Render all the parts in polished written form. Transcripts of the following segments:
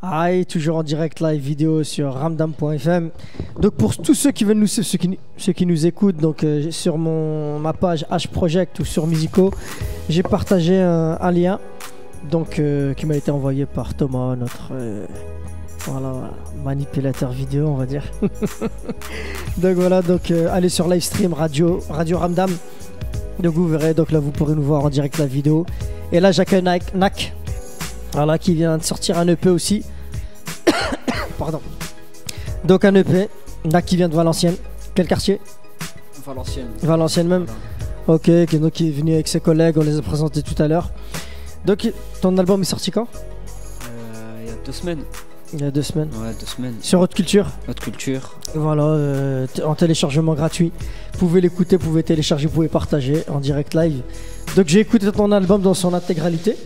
Aïe, toujours en direct live vidéo sur ramdam.fm. Donc pour tous ceux qui veulent nous, ceux qui nous écoutent, donc sur ma page H Project ou sur Musico, j'ai partagé un lien donc qui m'a été envoyé par Thomas, notre voilà, manipulateur vidéo, on va dire. Donc voilà, donc allez sur livestream Radio Ramdam. Donc vous verrez, donc là vous pourrez nous voir en direct la vidéo. Et là j'accueille Nak. Voilà, qui vient de sortir un EP aussi. Pardon. Donc un EP, Nak qui vient de Valenciennes. Quel quartier? Valenciennes. Valenciennes même. Ok, donc qui est venu avec ses collègues, on les a présentés tout à l'heure. Donc ton album est sorti quand? Il y a 2 semaines. Il y a 2 semaines. Ouais, 2 semaines. Sur Haute Culture. Haute Culture. Voilà, en téléchargement gratuit. Vous pouvez l'écouter, vous pouvez télécharger, vous pouvez partager en direct live. Donc j'ai écouté ton album dans son intégralité.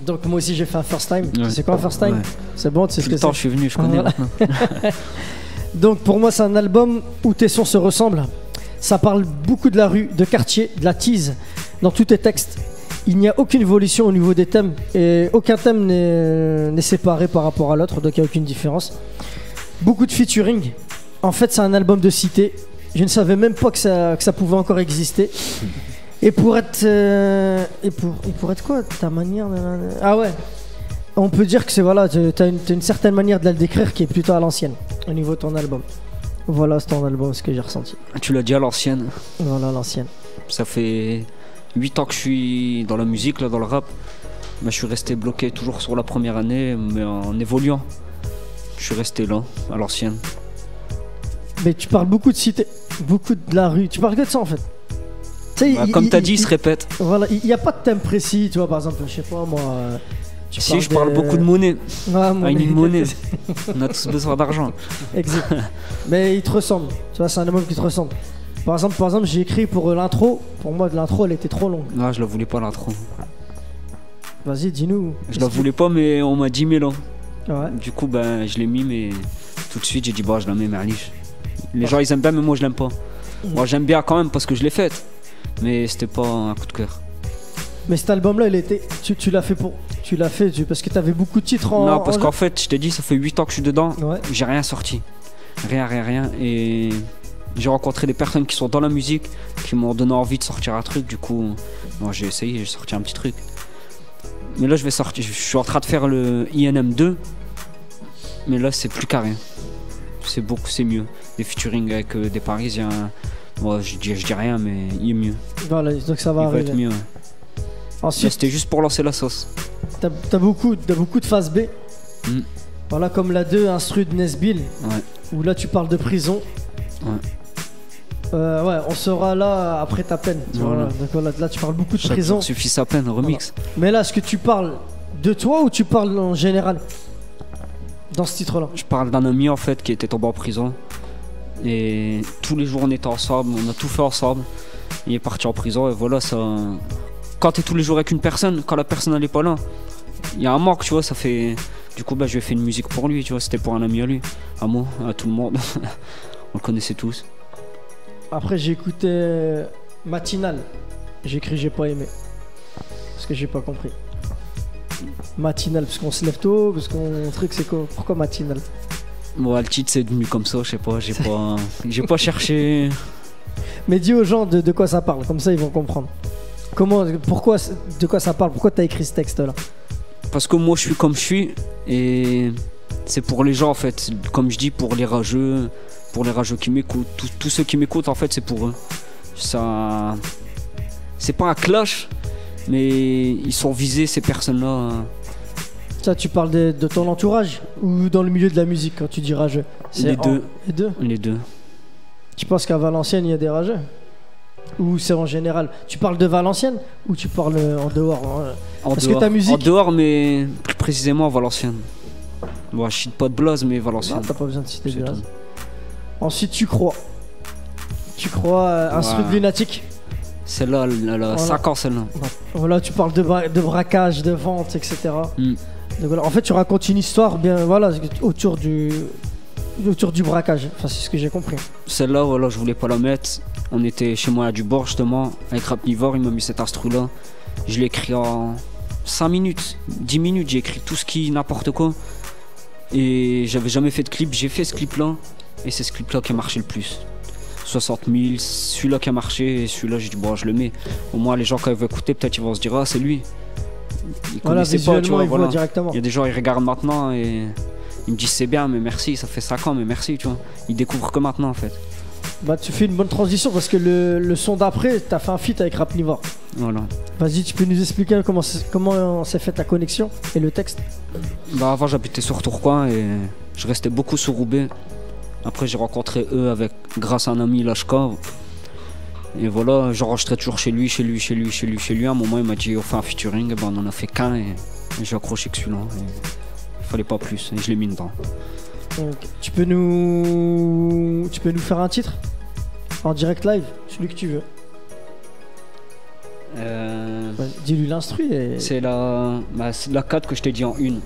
Donc moi aussi j'ai fait un first time. Ouais. C'est quoi un first time? Ouais. C'est bon, tu sais ce que c'est. Je suis venu, je connais maintenant. Donc pour moi c'est un album où tes sons se ressemblent. Ça parle beaucoup de la rue, de quartier, de la tease dans tous tes textes. Il n'y a aucune évolution au niveau des thèmes et aucun thème n'est séparé par rapport à l'autre, donc il n'y a aucune différence. Beaucoup de featuring. En fait c'est un album de cité. Je ne savais même pas que ça pouvait encore exister. Et pour être pour être quoi ta manière de... Ah ouais, on peut dire que c'est voilà, t'as une certaine manière de la décrire qui est plutôt à l'ancienne au niveau de ton album. Voilà, c'est ton album, ce que j'ai ressenti. Tu l'as dit à l'ancienne. Voilà, à l'ancienne. Ça fait 8 ans que je suis dans la musique, là, dans le rap. Mais je suis resté bloqué toujours sur la première année, mais en évoluant. Je suis resté là, à l'ancienne. Mais tu parles beaucoup de cité, beaucoup de la rue. Tu parles que de ça en fait. Bah, comme tu as dit, il se répète. Voilà, il n'y a pas de thème précis, tu vois, par exemple, je sais pas moi. Si je parle beaucoup de monnaie. Ouais, monnaie. On a tous besoin d'argent. Exact. Mais il te ressemble, tu vois, c'est un album qui te ressemble. Par exemple, j'ai écrit pour l'intro. Pour moi, l'intro, elle était trop longue. Non, je la voulais pas l'intro. Vas-y, dis-nous. Je la voulais pas, mais on m'a dit mets-la. Ouais. Du coup, ben, je l'ai mis, mais tout de suite, j'ai dit bah, je la mets, mais Alice. Les gens, ils aiment bien, mais moi, je l'aime pas. Moi, j'aime bien quand même parce que je l'ai faite. Mais c'était pas un coup de cœur. Mais cet album-là, tu l'as fait parce que t'avais beaucoup de titres en... Non, parce qu'en fait, je t'ai dit, ça fait 8 ans que je suis dedans. Ouais. J'ai rien sorti. Rien. Et j'ai rencontré des personnes qui sont dans la musique, qui m'ont donné envie de sortir un truc. Du coup, moi, j'ai essayé, j'ai sorti un petit truc. Mais là, je suis en train de faire le INM 2. Mais là, c'est plus carré. C'est mieux. Des featuring avec des Parisiens. Moi, je dis rien, mais il est mieux. Voilà, donc ça va arriver. Il va être mieux. Ouais. Ensuite, c'était juste pour lancer la sauce. T'as beaucoup de phases B. Voilà, comme la 2, Instru de Nesbill. Ouais. Où là, tu parles de prison. Ouais. Ouais, on sera là après ta peine. Voilà. Donc voilà, là, tu parles beaucoup de Chaque prison. jour suffit sa peine, remix. Voilà. Mais là, est-ce que tu parles de toi ou tu parles en général dans ce titre-là? Je parle d'un ami en fait qui était tombé en prison. Et tous les jours on était ensemble, on a tout fait ensemble. Il est parti en prison et voilà, ça. Quand t'es tous les jours avec une personne, quand la personne elle est pas là, il y a un manque, tu vois, ça fait. Du coup, bah, je lui ai fait une musique pour lui, tu vois, c'était pour un ami à lui, à moi, à tout le monde. On le connaissait tous. Après, j'ai écouté Matinal. J'ai écrit j'ai pas aimé. Parce que j'ai pas compris. Matinal, parce qu'on se lève tôt, parce qu'on truc, c'est quoi? Pourquoi Matinal? Bon, le titre c'est devenu comme ça, je sais pas, j'ai pas cherché. Mais dis aux gens de quoi ça parle, comme ça ils vont comprendre. Pourquoi, de quoi ça parle? Pourquoi t'as écrit ce texte-là? Parce que moi je suis comme je suis et c'est pour les gens en fait, comme je dis, pour les rageux qui m'écoutent, tous ceux qui m'écoutent en fait c'est pour eux. Ça, c'est pas un clash, mais ils sont visés ces personnes-là. Ça, tu parles de ton entourage ou dans le milieu de la musique quand tu dis rageux? Les deux. Les deux. Tu penses qu'à Valenciennes il y a des rageux? Ou c'est en général? Tu parles de Valenciennes ou tu parles en dehors? Parce que ta musique... En dehors, mais plus précisément à Valenciennes. Bon, je cite pas de blaze, mais Valenciennes. Ah, t'as pas besoin de citer de blaze. Ensuite, tu crois un truc lunatique. Celle-là, elle a 5 ans, celle-là. Voilà, tu parles de braquage, de vente, etc. Donc, voilà. En fait, tu racontes une histoire bien, voilà, autour du braquage. Enfin, c'est ce que j'ai compris. Celle-là, voilà, je voulais pas la mettre. On était chez moi à Dubord, justement, avec Rapnivore. Il m'a mis cet instru-là. Je l'ai écrit en 5 minutes, 10 minutes. J'ai écrit tout ce qui, n'importe quoi. Et j'avais jamais fait de clip, j'ai fait ce clip là. Et c'est ce clip là qui a marché le plus. 60 000, celui-là qui a marché, et celui-là j'ai dit bon je le mets. Au moins les gens quand ils vont écouter, peut-être ils vont se dire ah c'est lui. Ils Voilà, connaissaient pas, tu vois, ils voient directement. Il y a des gens ils regardent maintenant et ils me disent c'est bien mais merci, ça fait 5 ans mais merci tu vois. Ils découvrent que maintenant en fait. Bah tu fais une bonne transition parce que le son d'après, t'as fait un feat avec Rapnivore. Voilà. Vas-y, tu peux nous expliquer comment s'est fait ta connexion et le texte? Bah avant j'habitais sur Tourcoing et je restais beaucoup sur Roubaix. Après j'ai rencontré eux grâce à un ami Lashka. Et voilà, j'enregistrais toujours chez lui. À un moment il m'a dit on fait un featuring, et ben on en a fait qu'un et j'ai accroché que celui-là. Il fallait pas plus et je l'ai mis dedans. Donc, tu peux nous faire un titre en direct live, celui que tu veux. Bah, dis-lui l'instru et... C'est la 4 que je t'ai dit en une.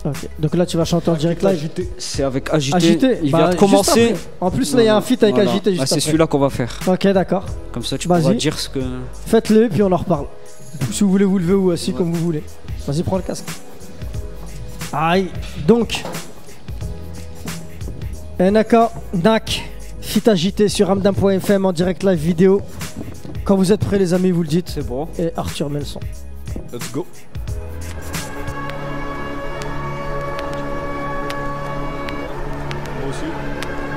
Ok, donc là tu vas chanter en direct live. C'est avec Agité. Agité, il vient de commencer. En plus là il y a un feat avec voilà. Agité juste c'est après. celui-là qu'on va faire. Ok, d'accord. Comme ça tu Vas-y. pourras dire ce que... Faites-le et puis on en reparle. Si vous voulez vous lever ou assis comme vous voulez. Vas-y, prends le casque. Aïe, donc Naka, Nak, feat Agité sur ramdam.fm en direct live vidéo. Quand vous êtes prêts les amis, vous le dites. C'est bon. Et Arthur met le son. Let's go. Moi aussi.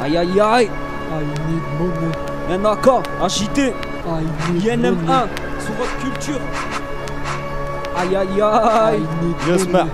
Aïe aïe aïe. I need money. Naka, Agité. I need INM1 money. sur votre culture. Aïe aïe aïe. I need Yes, money. man.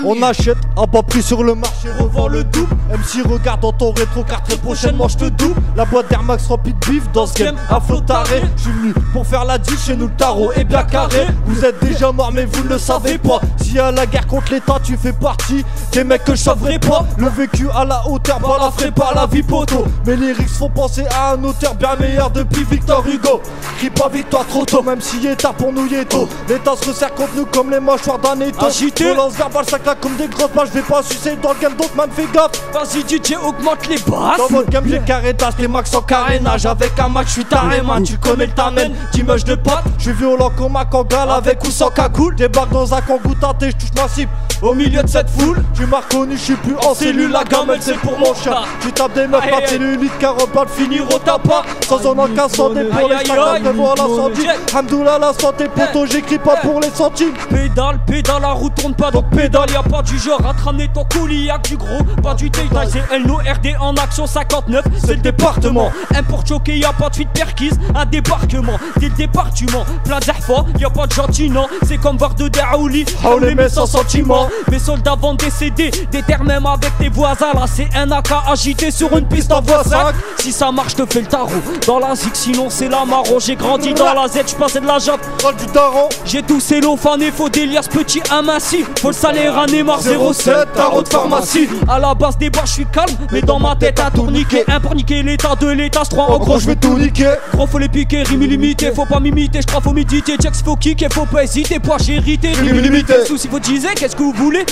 On achète à bas prix sur le marché, revend le double. MC regarde dans ton rétro car très prochainement je te double. La boîte d'Air Max remplie de bif dans ce game à flot taré. Je suis venu pour faire la diff, chez nous le tarot est bien carré. Vous êtes déjà morts mais vous ne le savez pas. S'il y a la guerre contre l'état tu fais partie des mecs que je sauverai pas. Le vécu à la hauteur, balafré par la vie poteau. Mes lyrics font penser à un auteur bien meilleur depuis Victor Hugo. Crie pas victoire trop tôt, même si état pour nous yéto. L'état se resserre contre nous comme les mâchoires d'un étau. Agité. Violence verbale ça claque comme des grosses balles. Je vais pas sucer dans le game donc man fais gaffe. Vas-y DJ augmente les basses. Dans votre game j'ai carré d'as, les max en carénage. Avec un match je suis taré man, tu connais le tamen. T'image de patte, je suis violent comme un kangal avec ou sans cagoule. Débarque dans un kangou tâté, je touche ma cible au milieu de cette foule. Tu m'as reconnu, je suis plus en cellule, la gamelle c'est pour mon chat. Tu tapes des meufs par cellulite, 40 balles finir au tapas. Sans en encassant des pour les stacks, prévoir l'incendie. Hamdoullah la santé poto, j'écris pas pour les centimes. Pédale, la roue tourne pas donc pédale. Y'a pas du genre à te ramener ton coulis, y'a que du gros, pas du détail. C'est LNORD en action 59, c'est le département. Un pour choquer, y'a pas de fuite perquise, un débarquement. Dès le départ tu mens, plein d'arfa, y'a pas de gentil non. C'est comme voir de Daouli, les mais sans sentiment. Mes soldats vont décéder, déterre même avec tes voisins. Là c'est un AK agité sur une piste en voie 5. Si ça marche, je te fais le tarot dans la zig, sinon c'est la marron. J'ai grandi dans la Z, j'passais de la jappe. Du daron. J'ai tout cellophané, faut délire ce petit aminci. Faut le salaire à Neymar 07, tarot de pharmacie. À la base des bas, je suis calme, mais dans ma tête un tourniquet. Un pour niquer l'état de l'état, 3 en gros, je vais tout niquer. Gros, faut les piquer, rime illimité, faut pas m'imiter. J'crois, faut méditer, checks, faut kicker, faut pas hésiter. Poids, j'ai irrité, Rime illimité. Soucis, faut teaser, qu'est-ce que vous voulez?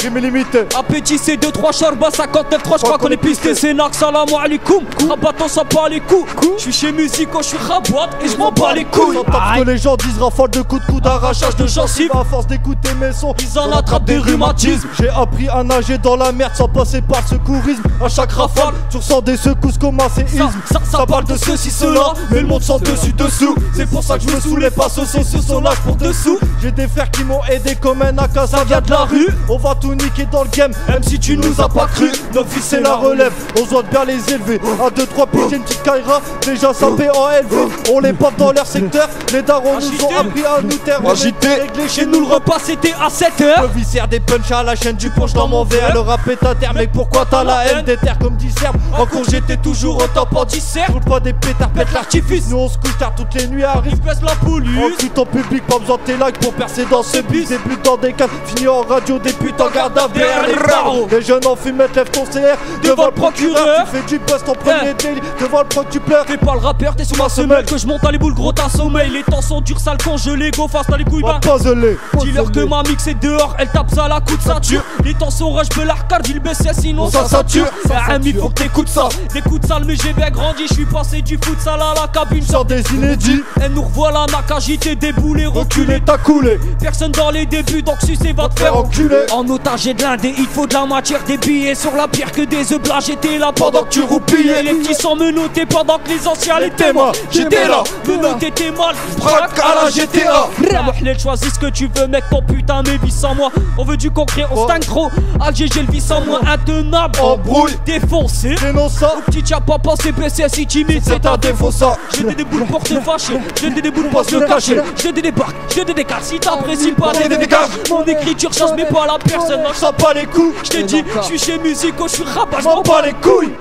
Rime illimité. Appétit c'est 2-3 charbas 59-3, j'crois qu'on est pisté. C'est Nak, salam alaikum. Rabat on s'en bat les coups. J'suis chez Musico, j'suis rabat et j'm'en bats les couilles. Parce que les gens disent rafale de coups de coude, arrachage de gencives. À force d'écouter mes sons, Ils en attrapent des rhumatismes. j'ai appris à nager dans la merde sans passer par le secourisme. À chaque rafale, tu ressens des secousses comme un séisme. Ça parle de ceci, cela, mais le monde s'en dessus dessous. C'est pour ça que je me saoulais pas ce solage pour dessous. J'ai des frères qui m'ont aidé comme un AK, ça vient de la rue. On va tout niquer dans le game, même si tu nous as pas cru. Nos fils c'est la relève, on doit bien les élever. À 2-3 pieds j'ai une petite caïra, déjà sapé en élevé. On les porte dans leur secteur, les darons nous ont appris à nous taire. Agité, chez nous le repas c'était à 7h. Le viscère des punch à la chaîne du punch dans mon verre. Le rap est à terre, mais pourquoi t'as la haine des terres comme 10 serbes. En cours j'étais toujours au top en 10 serbes. Roule pas des pétards, pète l'artifice. Nous on se couche tard toutes les nuits à risque. Pèse la police. En crie ton public, pas besoin de tes likes pour percer dans ce bis. Débute dans des cadres, fini en radio, des putes en cadavre derrière les barreaux. Les jeunes en fumette lèvent ton CR devant le procureur. Tu fais du buzz ton premier délit devant le proc tu pleures. T'es pas le rappeur, t'es sur ma semelle. Que je monte à les boules, gros t'as sommeil. Les temps sont durs, sale quand je les go face à les couilles. Va pas zeler. Dis-leur que ma mix est dehors, elle tape ça à la coup de ceinture. Les temps sont rage, je peux la regarder, il baissait sinon ça sature. Ami, faut que t'écoutes ça. Des coups de sale, mais j'ai bien grandi. Je suis passé du futsal à la cabine. Sors des inédits. Et nous revoilà, n'a qu'agité, déboulé, Reculé, t'as coulé. Personne dans les débuts, donc sucer va te faire enculer. En otage j'ai de l'indé, il faut de la matière, des billets sur la pierre que des œufs blancs. J'étais là pendant que tu roupillais. Les petits sans me noter pendant que les anciens étaient morts. J'étais là, me noter t'es mal. Braque à la GTA. Ramohlel, choisis ce que tu veux, mec, ton putain, mais vis sans moi. On veut du concret, on stagne trop. Alger, j'ai le vis sans moi, intenable. Embrouille, défoncé. dénonce ça. Au petit tchap, pas pensé, PCS, si timide, C'est un défaut ça. J'ai des boules pour te fâcher, j'ai des boules pour se cacher. J'ai des débarques, j'ai des décals. Si t'apprécies pas les dégages, mon écriture change, mais pas la personne. Je sens pas les coups. Je t'ai dit, je suis chez Musico, je suis rabat, Je m'en bats les couilles.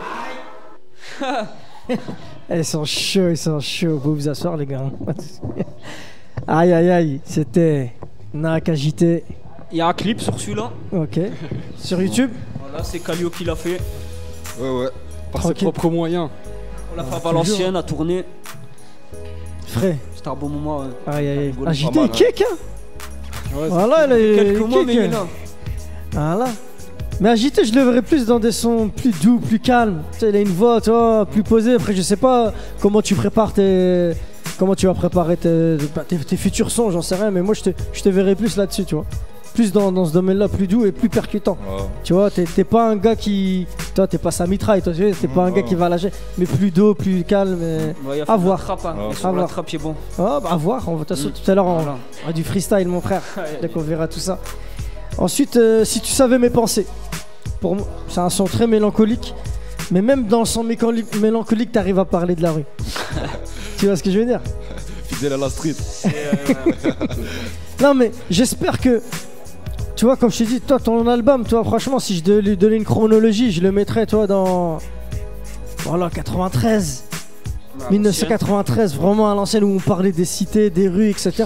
Ils sont chauds, vous vous asseoir les gars. Aïe aïe aïe, c'était Nakagité. Il y a un clip sur celui-là. Ok. Sur YouTube. Voilà, c'est Calio qui l'a fait. Ouais, par ses Tranquille. propres moyens. On l'a fait à Valenciennes, à tourner. Frais. C'était un bon moment. Ouais. Aïe aïe aïe. rigolé Agité, pas mal, il kick hein. Ouais, Voilà, il Quelques mois, mais il est kick. là. Voilà. Mais Agité, je le verrais plus dans des sons plus doux, plus calmes. Tu sais, il a une voix, tu vois, plus posée. Après, je sais pas comment tu prépares tes. Comment tu vas préparer tes futurs sons, j'en sais rien. Mais moi, je te verrais plus là-dessus, tu vois. Plus dans ce domaine-là, plus doux et plus percutant. Ouais. Tu vois, t'es pas un gars qui. Toi, t'es pas sa mitraille, toi, tu vois, t'es pas un gars qui va lâcher. Mais plus doux, plus calme. Et... Ouais, il a À fait de la voir. trappe, hein. Ouais. Et sur À la voir. trappe, il est bon. Ah, bah, à voir. De toute façon, tout à l'heure, on Voilà. a du freestyle, mon frère. Dès qu'on verra tout ça. Ensuite, si tu savais mes pensées. Pour moi, c'est un son très mélancolique. Mais même dans le son mélancolique, t'arrives à parler de la rue. Tu vois ce que je veux dire? Fidèle à la street. Non, mais j'espère que. Tu vois, comme je t'ai dit, toi, ton album, toi, franchement, si je devais lui donner une chronologie, je le mettrais, toi, dans. Voilà, 93. 1993, vraiment à l'ancienne, où on parlait des cités, des rues, etc.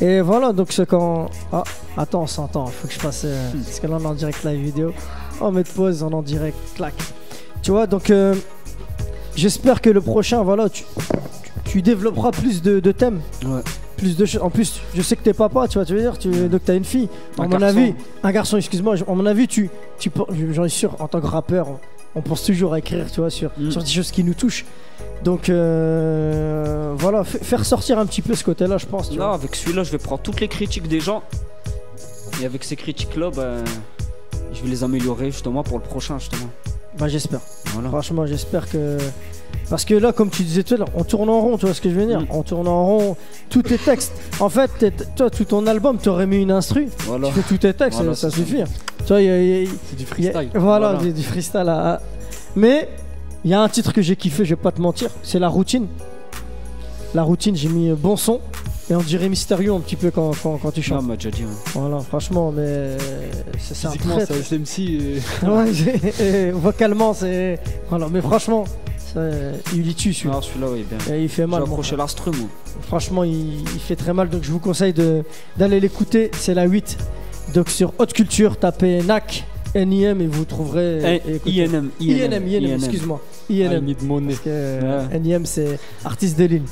Et voilà, donc c'est quand. Ah, attends, on s'entend, faut que je passe. Parce que là, on est en direct live vidéo. On met de pause, on est en direct, clac. Tu vois, donc. J'espère que le prochain, voilà, tu développeras plus de thèmes. Ouais. Plus de choses. En plus, je sais que t'es papa, tu vois, tu veux dire, donc t'as une fille. À mon avis, un garçon, excuse-moi, à mon avis, j'en suis sûr, en tant que rappeur, on pense toujours à écrire, tu vois, sur des choses qui nous touchent. Donc voilà, faire sortir un petit peu ce côté-là, je pense. Tu Là, vois. avec celui-là, je vais prendre toutes les critiques des gens. Et avec ces critiques-là, je vais les améliorer justement pour le prochain, justement. Bah, j'espère. Voilà. Franchement, j'espère que. Parce que là, comme tu disais tout à l'heure, on tourne en rond, tu vois ce que je veux dire? On tourne en rond, tous tes textes. En fait, toi, tout ton album, t'aurais mis une instru. Voilà. Tu fais tous tes textes, Voilà, ça c'est suffit. Tu vois, C'est du freestyle. Voilà, Voilà. du freestyle. Mais il y a un titre que j'ai kiffé, je vais pas te mentir, c'est La Routine. La Routine, j'ai mis bon son. Et on dirait mystérieux un petit peu quand tu Ah, chantes. on m'a déjà dit. Ouais. Voilà, franchement, mais c'est un Physiquement, très. c'est SMC et... Ouais, et vocalement, c'est. Voilà, mais franchement, il y tue celui-là. Ah, celui-là, oui, bien. Et il fait J'ai mal. mon accroché frère. l'instru, moi. Franchement, il fait très mal. Donc je vous conseille d'aller l'écouter. C'est la 8. Donc sur Haute Culture, tapez NAC, NIM et vous trouverez. et écoutez. INM, excuse-moi. I INM. need money. Parce que NIM, c'est artiste de l'île.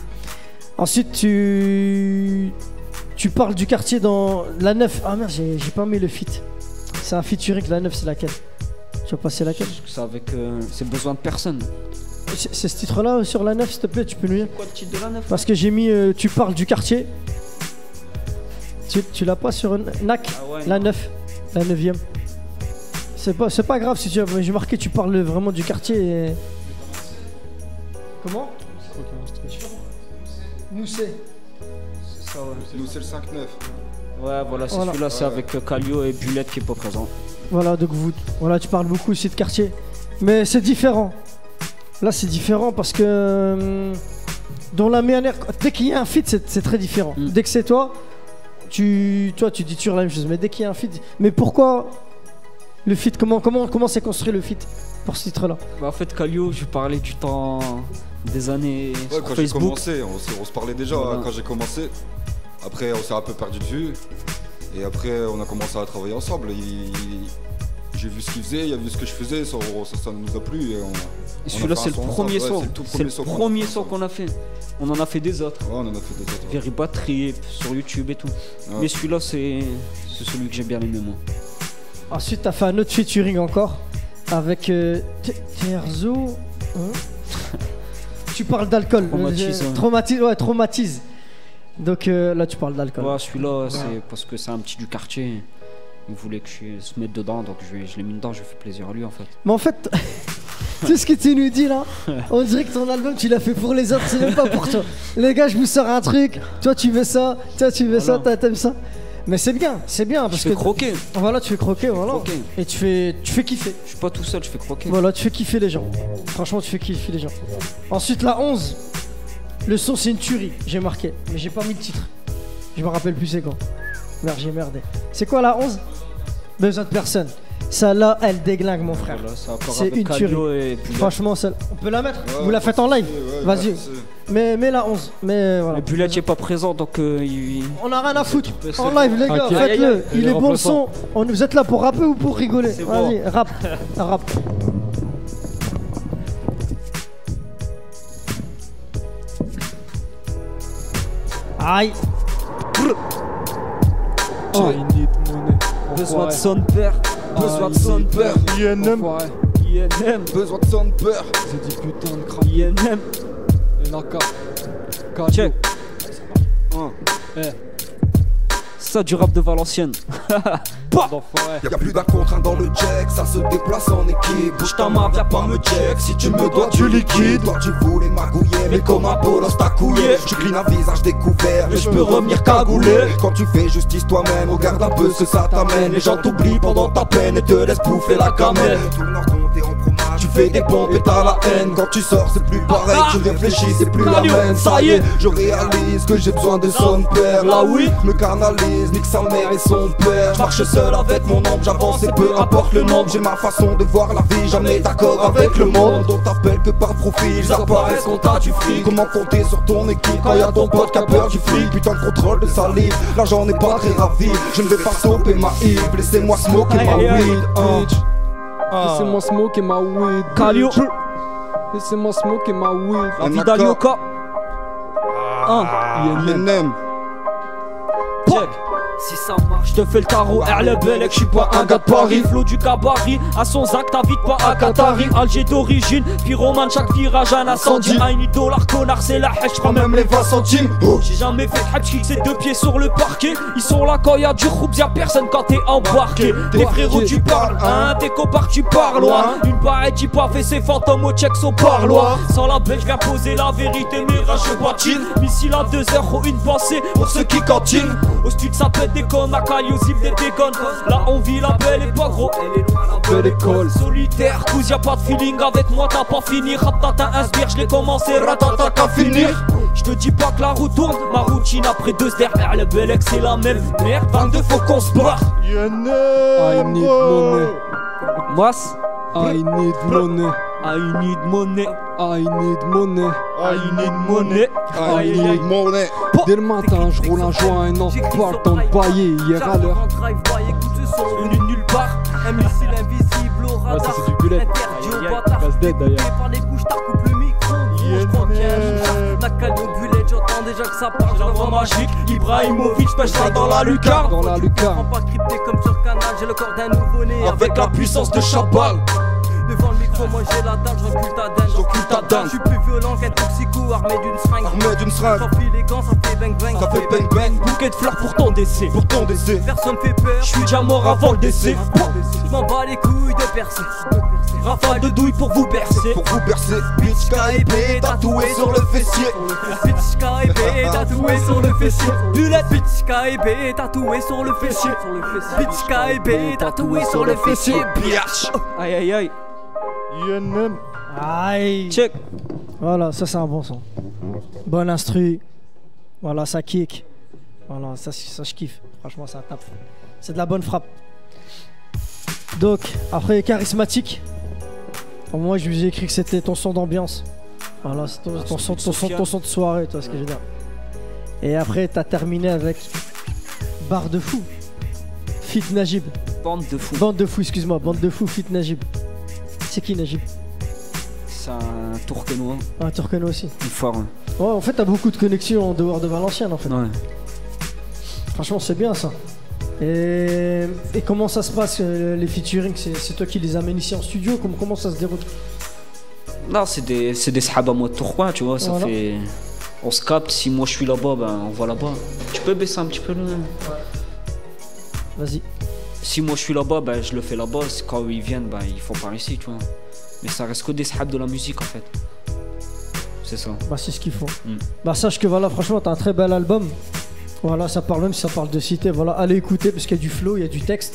Ensuite, tu parles du quartier dans la 9. Ah merde, j'ai pas mis le feat. C'est un featuring, la 9, c'est laquelle? Tu vas passer laquelle? C'est avec. C'est besoin de personne. C'est ce titre-là sur la 9, s'il te plaît, tu peux nous dire? Quoi le titre de la 9? Parce que j'ai mis tu parles du quartier. Tu l'as pas sur NAC, Ah ouais, la non. 9, la 9ème. C'est pas grave si tu as. J'ai marqué tu parles vraiment du quartier. Et... Comment? Nous c'est. C'est ça, ouais. Nous, c'est le 5-9. Ouais, voilà, c'est Voilà. celui-là, c'est avec Calio et Bullet qui est pas présent. Voilà, donc voilà, tu parles beaucoup aussi de quartier. Mais c'est différent. Là, c'est différent parce que dans la manière, dès qu'il y a un feat, c'est très différent. Dès que c'est toi, tu dis toujours la même chose. Mais dès qu'il y a un feat, mais pourquoi le feat? Comment s'est construit le feat pour ce titre-là? Bah, en fait, Calio, je parlais du temps des années Ouais, sur quand j'ai Facebook. commencé, on se parlait déjà Voilà. quand j'ai commencé. Après, on s'est un peu perdu de vue. Et après, on a commencé à travailler ensemble. J'ai vu ce qu'il faisait, il a vu ce que je faisais, ça nous a plu. Et celui-là, c'est le premier son. C'est le premier son qu'on qu'on a fait. On en a fait des autres. Ouais, on en a fait des autres. Ouais. Very Bad Trip, sur YouTube et tout. Ouais. Mais celui-là, c'est celui que j'ai bien aimé, moi. Ensuite, t'as fait un autre featuring encore avec Terzo. Hein. Tu parles d'alcool. Traumatise, ouais. Traumatise, ouais, traumatise. Donc là, tu parles d'alcool. Ouais, celui-là, c'est parce que c'est un petit du quartier. Il voulait que je se mette dedans, donc je l'ai mis dedans, je fais plaisir à lui en fait. Mais en fait, tout ce que tu nous dis là, on dirait que ton album tu l'as fait pour les autres, c'est même pas pour toi. Les gars, je vous sors un truc, toi tu veux ça, toi tu veux ça, toi t'aimes ça. Mais c'est bien parce Je fais que croquer. voilà, tu fais croquer, voilà. Croquer. Et tu fais kiffer. Je suis pas tout seul, je fais croquer. Voilà, tu fais kiffer les gens. Franchement, tu fais kiffer les gens. Ensuite, la 11, le son c'est une tuerie, j'ai marqué, mais j'ai pas mis le titre. Je me rappelle plus c'est quand. Merde, j'ai merdé. C'est quoi la 11? Besoin de personne. Ça là, elle déglingue mon frère. Voilà, c'est encore C'est avec une Calio tuerie. et Bullet. Franchement, celle... on peut la mettre. Ouais, Vous la faites en live. ouais, Vas-y. ouais, Mais la 11. Mais voilà. Et Bullet n'est pas présent, donc On a rien à foutre. peux En se- live, les gars, Ok. faites-le. Aïe, aïe, aïe. Il Il est est bon le son. remplaçant. Vous êtes là pour rapper ou pour rigoler? C'est Vas-y, rap. Rap. Aïe. I need money. besoin de son père, besoin de son père. INM. Enfoiré. INM, Besoin de son peur. J'ai dit putain de crâne. INM. Et Naka. Check. Eh, Ça du rap de Valenciennes. d'enfoiré. Y'a plus d'un contraint dans le check, ça se déplace en équipe. Bouge ta main, viens pas me check. Si tu me dois, tu liquides. Toi, tu voulais magouiller, mais comme un bolos t'as couillé. Je cline un visage découvert, mais je peux revenir cagoulé. Quand tu fais justice toi-même, regarde un peu ce que ça t'amène. Les gens t'oublient pendant ta peine et te laissent bouffer la camelle. Tourne en compte et en fromage, tu fais des pompes et t'as la haine. Quand tu sors, c'est plus pareil, tu réfléchis, c'est plus la même. Ça y est, je réalise que j'ai besoin de son père. Là oui, me canalise, nique sa mère et son père. Je marche seul avec mon ombre, j'avance et peu importe le nombre. J'ai ma façon de voir la vie, jamais d'accord avec le monde. On t'appelle que par profil, ils apparaissent quand t'as du fric. Comment compter sur ton équipe quand y'a ton pote qui a peur du fric? Putain de contrôle de salive, l'argent n'est pas très ravi. Je ne vais pas stopper ma hip, laissez-moi smoker ma weed. Laissez-moi smoker ma weed. Calio. Laissez-moi smoker ma weed. La vie d'Alioka. INM. Check. Si ça marche, je te fais le tarot, le Belek, je suis pas un gars de Paris. Flow du cabaret, à son zac, t'invites pas à Qatari. Alger d'origine, pyromane, chaque virage un incendie. $1 connard, c'est la hache, j'prends même les 20 centimes. J'ai jamais fait de hatch, c'est 2 pieds sur le parquet. Ils sont là quand y'a du roux, y'a personne quand t'es embarqué. Tes frérots, tu parles, hein, tes copains, tu parles loin. Une barrette, j'y pas fait ses fantômes au check au parloir. Sans la bête, j'viens poser la vérité, mes rages, je patine. Missile à 2 heures, oh, une pensée pour ceux qui cantinent. Au stud, ça pète des connes, à Calio, zip des déconnes. Là, on vit la belle époque, gros. Elle est loin, la belle école. Solitaire, cous, y'a pas de feeling avec moi, t'as pas fini. Raptata, inspire, j'l'ai commencé, ratata, qu'à finir. J'te dis pas que la route tourne, ma routine après 2 derrière le Belek, c'est la même merde. 22, faut qu'on se barre. INM. I need money. Moi, I need money. I need money. I need money. I need money. I need money. Dès le matin, je roule un joint et non, pas le temps de bailler. Hier à l'heure. Venu de nulle part, un missile invisible au radar. ça, c'est du bullet. Interdit au bâtard. Passe dead, d'ailleurs. Par les bouches, t'as coupe le micro. Je crois qu'il y a un mouchard. La Calio bullet, j'entends déjà que ça part. J'ai la voix magique. Ibrahimovic, pêche ça dans la lucarne. Dans la lucarne. Pas crypté comme sur Canal, j'ai le corps d'un nouveau-né. Avec la puissance de Chabal. Devant le micro, moi j'ai la dalle, j'encule ta dalle. J'encule ta dalle. Je suis plus violent qu'un toxico armé d'une seringue. Armé d'une seringue. J'enfile les gants, ça fait bang bang. Ça fait bang bang. Bouquet de fleurs pour ton décès. Pour ton décès. Personne fait peur. Je suis déjà mort avant le décès. Je m'en bats les couilles de percer. Rafale de douille pour vous bercer. Pour vous bercer. Bitch KIP tatoué sur le fessier. Bitch KIP tatoué sur le fessier. Bullet. Bitch KIP tatoué sur le fessier. Bitch KIP tatoué sur le fessier. Biatch. Aïe aïe aïe. INM. Aïe. Check. Voilà, ça c'est un bon son. Bon instru. Voilà, ça kick. Voilà, ça je kiffe. Franchement, ça tape. C'est de la bonne frappe. Donc, après, charismatique. Moi, je vous ai écrit que c'était ton son d'ambiance. Voilà, c'est ton son de soirée, tu vois ce que je veux dire. Et après, t'as terminé avec Barre de Fou. fit Najib. Bande de fous. Bande de fous, excuse-moi. Bande de fous, fit Najib. C'est qui Najib? C'est un Tourquenois. Un Tourquenois aussi. Il fort. Hein. Ouais, en fait, t'as beaucoup de connexions en dehors de Valenciennes, en fait. Ouais. Franchement, c'est bien ça. Et comment ça se passe, les featuring? C'est toi qui les amènes ici en studio? Comment ça se déroule? Non, c'est des sahaba moi de Tourcoing, tu vois. Ça voilà. fait. On se capte. Si moi je suis là-bas, ben on va là-bas. Tu peux baisser un petit peu le. Vas-y. Si moi je suis là-bas, ben je le fais là-bas. Quand ils viennent, ben ils font par ici, tu vois. Mais ça reste que des sahabs de la musique en fait. C'est ça. Bah, c'est ce qu'il faut. Bah, sache que voilà, franchement, t'as un très bel album. Voilà, ça parle, même si ça parle de cité, voilà, allez écouter parce qu'il y a du flow, il y a du texte.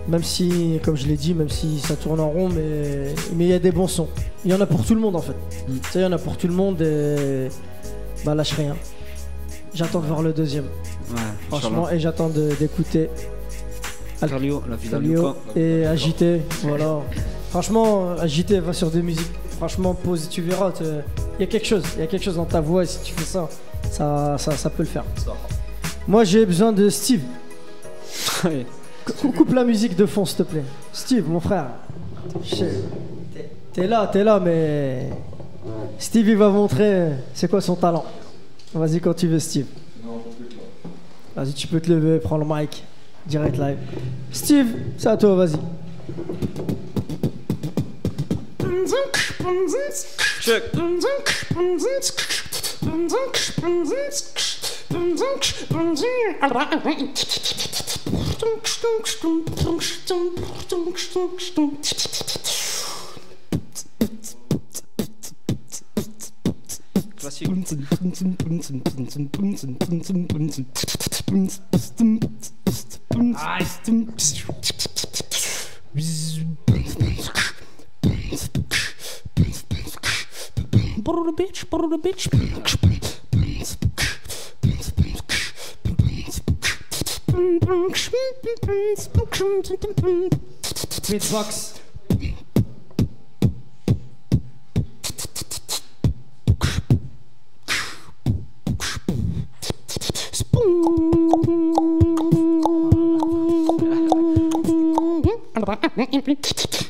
Même si, comme je l'ai dit, même si ça tourne en rond, mais il y a des bons sons. Il y en a pour tout le monde en fait. Tu sais, il y en a pour tout le monde et bah lâche rien. J'attends de voir le deuxième. Ouais, franchement, et j'attends d'écouter Carlio, la vie Carlio et Agité, voilà. Franchement, Agité, va sur des musiques. Franchement, pose, tu verras. Il y a quelque chose dans ta voix et si tu fais ça, ça peut le faire. Moi, j'ai besoin de Steve. Coupe la musique de fond, s'il te plaît. Steve, mon frère. T'es là, mais Steve, il va montrer c'est quoi son talent. Vas-y quand tu veux, Steve. Vas-y, tu peux te lever, prends le mic. Direct live. Steve, c'est à toi, vas-y. Check. Classique. Beatbox.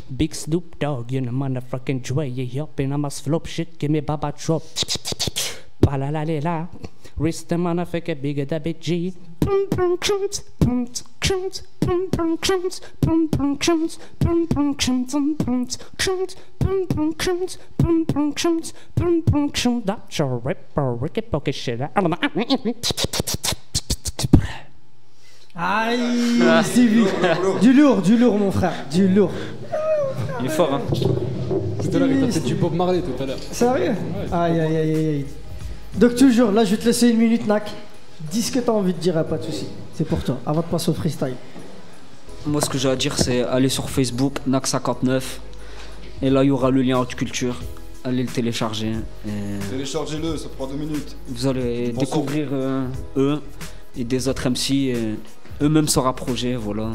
Big Snoop Dogg in a motherfucking Dre. You helping, I must flop shit, give me Baba Trop. Ba la la la la. Wrist the motherfucker bigger than Big G. That's a ripper, Ricky Pokey shit. Aïe, Stevie. Du lourd, mon frère, du lourd. Il est fort, hein. Tout à l'heure, il t'a fait du Bob Marley tout à l'heure. Sérieux? Aïe. Donc toujours, là je vais te laisser une minute, Nak. Dis ce que t'as envie de dire, pas de soucis. C'est pour toi, avant de passer au freestyle. Moi ce que j'ai à dire c'est aller sur Facebook, NAC59. Et là il y aura le lien haute culture. Allez le télécharger. Téléchargez-le, ça prend 2 minutes. Vous allez découvrir eux et des autres MC. Et eux-mêmes sont rapprochés, voilà.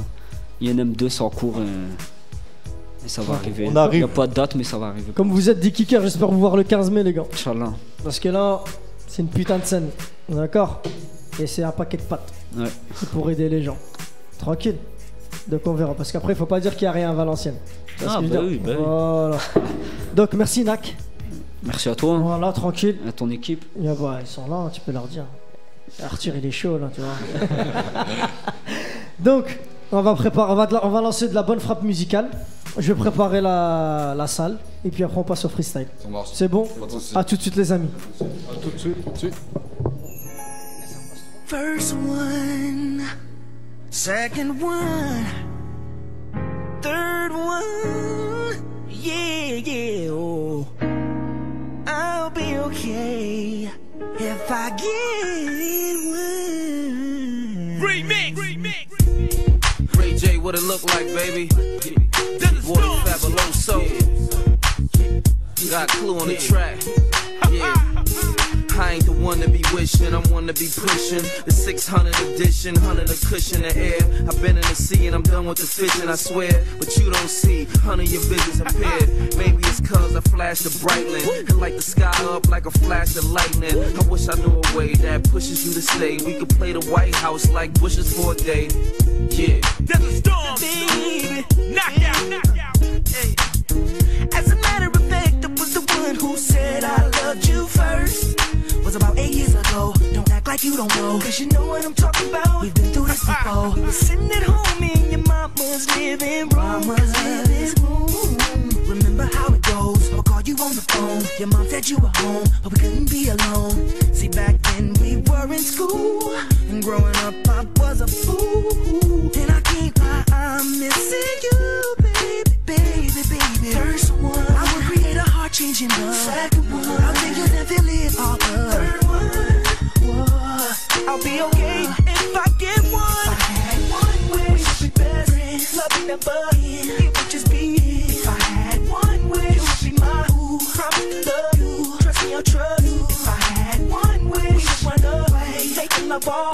INM2 c'est en cours et ça va arriver. On arrive. Il n'y a pas de date mais ça va arriver. Comme vous êtes des kickers, j'espère vous voir le 15 mai les gars. Inch'Allah. Parce que là, c'est une putain de scène. D'accord? Et c'est un paquet de pattes. Ouais. C'est pour aider les gens. Tranquille. Donc on verra. Parce qu'après, il faut pas dire qu'il n'y a rien à Valenciennes. Ah bah oui, bah oui. Voilà. Donc merci Nak. Merci à toi. Voilà, tranquille. À ton équipe. Yeah, bah, ils sont là, tu peux leur dire. Arthur il est chaud là, tu vois. Donc, on va lancer de la bonne frappe musicale. Je vais préparer la salle. Et puis après on passe au freestyle. Ça marche. C'est bon? Pas de soucis. À tout de suite les amis. À tout de suite. First one, second one, third one, yeah, oh. I'll be okay if I get one. Ray J, what it look like, baby? Water Fabuloso. Got Clue on the track. Yeah. I ain't the one one to be wishing, I'm one to be pushing. The 600 edition, 100 a cushion in the air. I've been in the sea and I'm done with the fishing, I swear. But you don't see, 100 your vision's impaired. Maybe it's cause I flash the brightling and light the sky up like a flash of lightning. I wish I knew a way that pushes you to stay. We could play the White House like bushes for a day. Yeah. There's a storm, baby. Knock out, knock out. Hey. As a matter of fact, I was the one who said I loved you first. Was about 8 years ago. Don't act like you don't know, cause you know what I'm talking about. We've been through this before. We're sitting at home in your mama's living room. Remember how it goes. I'll call you on the phone. Your mom said you were home, but we couldn't be alone. See, back then we were in school, and growing up I was a fool. And I can't lie, I'm missing you, baby, baby, baby. First one, I will create a heart-changing love. Second one, I'll take you and feel it all up. Third one, I'll be okay if I get one. If I had one wish, we should be best friends, loving never end. It would just be it. If I had one wish, you would be my who. Promise to love you, trust me, I'll trust you. If I had one wish, we just run away, taking love all.